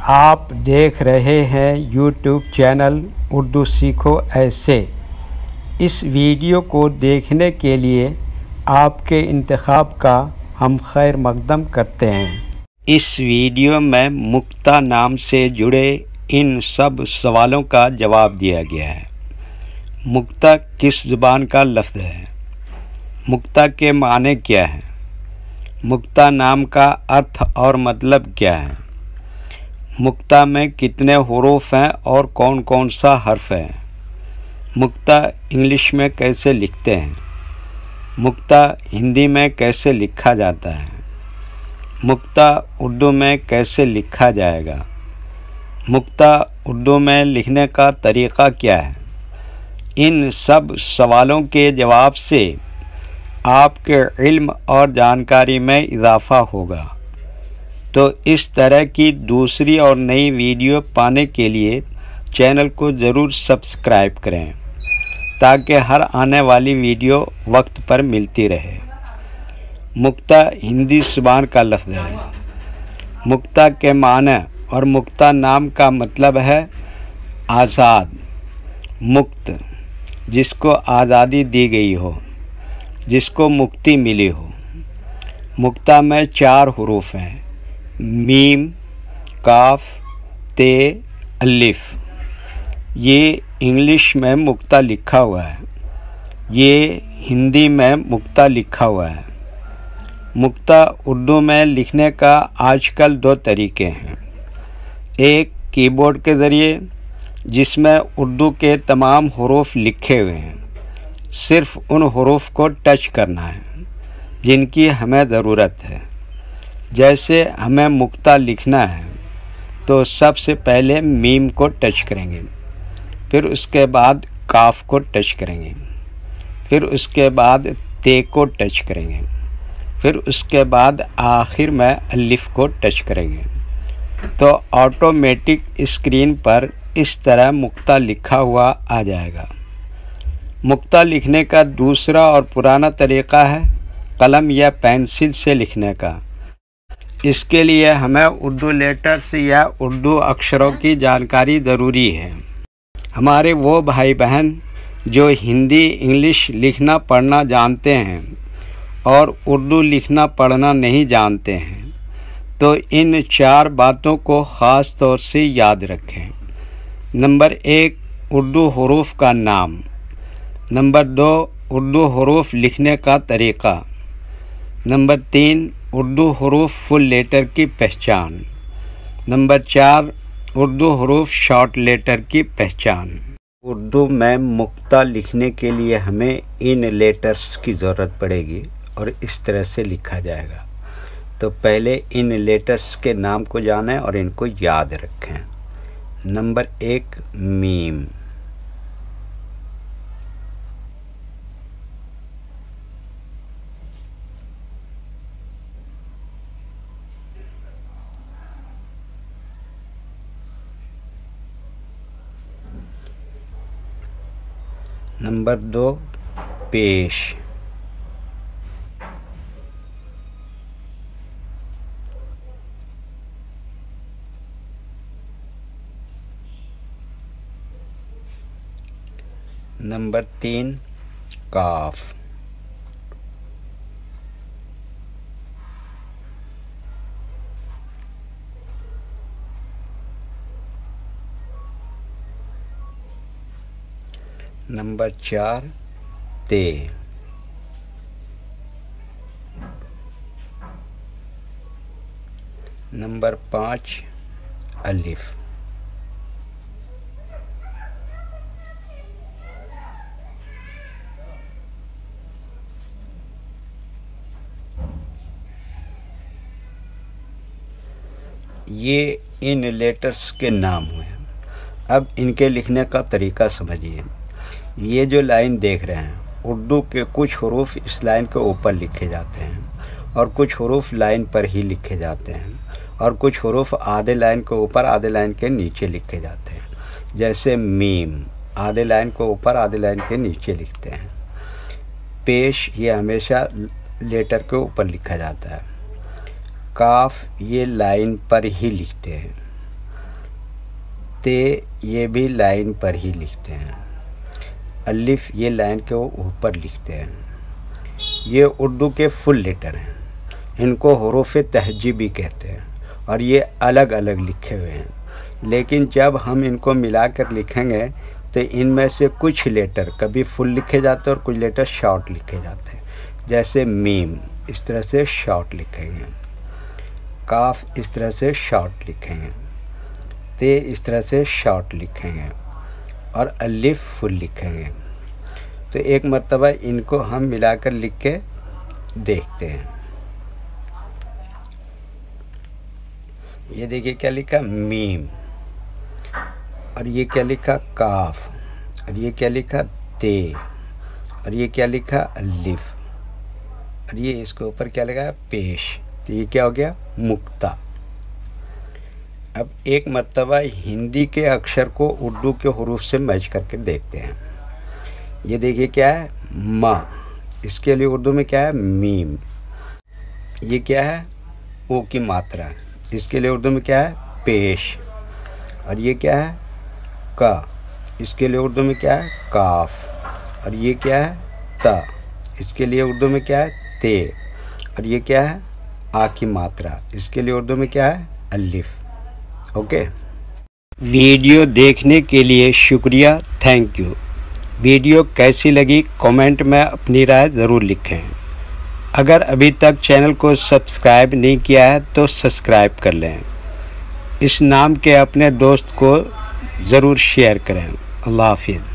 आप देख रहे हैं यूट्यूब चैनल उर्दू सीखो ऐसे। इस वीडियो को देखने के लिए आपके इंतखाब का हम खैर मकदम करते हैं। इस वीडियो में मुक्ता नाम से जुड़े इन सब सवालों का जवाब दिया गया है। मुक्ता किस ज़ुबान का लफ्ज़ है? मुक्ता के माने क्या हैं? मुक्ता नाम का अर्थ और मतलब क्या है? मुक्ता में कितने हुरूफ हैं और कौन कौन सा हर्फ है? मुक्ता इंग्लिश में कैसे लिखते हैं? मुक्ता हिंदी में कैसे लिखा जाता है? मुक्ता उर्दू में कैसे लिखा जाएगा? मुक्ता उर्दू में लिखने का तरीक़ा क्या है? इन सब सवालों के जवाब से आपके इल्म और जानकारी में इजाफ़ा होगा। तो इस तरह की दूसरी और नई वीडियो पाने के लिए चैनल को ज़रूर सब्सक्राइब करें ताकि हर आने वाली वीडियो वक्त पर मिलती रहे। मुक्ता हिंदी ज़ुबान का लफ्ज़ है। मुक्ता के माने और मुक्ता नाम का मतलब है आज़ाद, मुक्त, जिसको आज़ादी दी गई हो, जिसको मुक्ति मिली हो। मुक्ता में 4 हुरूफ हैं, मीम, काफ, ते, अलिफ। ये इंग्लिश में मुक्ता लिखा हुआ है, ये हिंदी में मुक्ता लिखा हुआ है। मुक्ता उर्दू में लिखने का आजकल 2 तरीके हैं। एक कीबोर्ड के ज़रिए, जिसमें उर्दू के तमाम हुरूफ लिखे हुए हैं, सिर्फ़ उन हुरूफ को टच करना है जिनकी हमें ज़रूरत है। जैसे हमें मुक्ता लिखना है तो सबसे पहले मीम को टच करेंगे, फिर उसके बाद काफ को टच करेंगे, फिर उसके बाद ते को टच करेंगे, फिर उसके बाद आखिर में अलिफ को टच करेंगे। तो ऑटोमेटिक स्क्रीन पर इस तरह मुक्ता लिखा हुआ आ जाएगा। मुक्ता लिखने का दूसरा और पुराना तरीक़ा है कलम या पेंसिल से लिखने का। इसके लिए हमें उर्दू लेटर्स या उर्दू अक्षरों की जानकारी ज़रूरी है। हमारे वो भाई बहन जो हिंदी इंग्लिश लिखना पढ़ना जानते हैं और उर्दू लिखना पढ़ना नहीं जानते हैं, तो इन 4 बातों को ख़ास तौर से याद रखें। नंबर 1, उर्दू हुरूफ का नाम। नंबर 2, उर्दू हुरूफ लिखने का तरीक़ा। नंबर 3, उर्दू हुरूफ फुल लेटर की पहचान। नंबर 4, उर्दू हुरूफ शॉर्ट लेटर की पहचान। उर्दू में मुक्ता लिखने के लिए हमें इन लेटर्स की ज़रूरत पड़ेगी और इस तरह से लिखा जाएगा। तो पहले इन लेटर्स के नाम को जानें और इनको याद रखें। Number 1, meme. नंबर 2, पेश। नंबर 3, काफ। नंबर 4, ते। नंबर 5, अलिफ। ये इन लेटर्स के नाम हुए। अब इनके लिखने का तरीक़ा समझिए। ये जो लाइन देख रहे हैं, उर्दू के कुछ हुरूफ इस लाइन के ऊपर लिखे जाते हैं और कुछ हुरूफ लाइन पर ही लिखे जाते हैं और कुछ हुरूफ आधे लाइन के ऊपर आधे लाइन के नीचे लिखे जाते हैं। जैसे मीम आधे लाइन के ऊपर आधे लाइन के नीचे लिखते हैं। पेश ये हमेशा लेटर के ऊपर लिखा जाता है। काफ ये लाइन पर ही लिखते हैं। ते ये भी लाइन पर ही लिखते हैं। अलिफ ये लाइन के ऊपर लिखते हैं। ये उर्दू के फुल लेटर हैं, इनको हुरूफ तहजीबी कहते हैं और ये अलग अलग लिखे हुए हैं। लेकिन जब हम इनको मिलाकर लिखेंगे तो इनमें से कुछ लेटर कभी फुल लिखे जाते हैं और कुछ लेटर शॉर्ट लिखे जाते हैं। जैसे मीम इस तरह से शॉर्ट लिखेंगे, काफ इस तरह से शॉर्ट लिखेंगे, ते इस तरह से शॉर्ट लिखेंगे और अलिफ फुल लिखेंगे। तो एक मर्तबा इनको हम मिलाकर लिख के देखते हैं। ये देखिए क्या लिखा मीम, और ये क्या लिखा काफ, और ये क्या लिखा ते, और ये क्या लिखा अलिफ, और ये इसके ऊपर क्या लगा पेश। तो ये क्या हो गया मुक्ता। अब एक मर्तबा हिंदी के अक्षर को उर्दू के हुरूफ से मैच करके देखते हैं। ये देखिए क्या है माँ, इसके लिए उर्दू में क्या है मीम। ये क्या है ओ की मात्रा, इसके लिए उर्दू में क्या है पेश। और ये क्या है का, इसके लिए उर्दू में क्या है काफ। और ये क्या है ता, इसके लिए उर्दू में क्या है ते। और ये क्या है आ की मात्रा, इसके लिए उर्दू में क्या है अलिफ। ओके, वीडियो देखने के लिए शुक्रिया, थैंक यू। वीडियो कैसी लगी कमेंट में अपनी राय ज़रूर लिखें। अगर अभी तक चैनल को सब्सक्राइब नहीं किया है तो सब्सक्राइब कर लें। इस नाम के अपने दोस्त को ज़रूर शेयर करें। अल्लाह हाफिज़।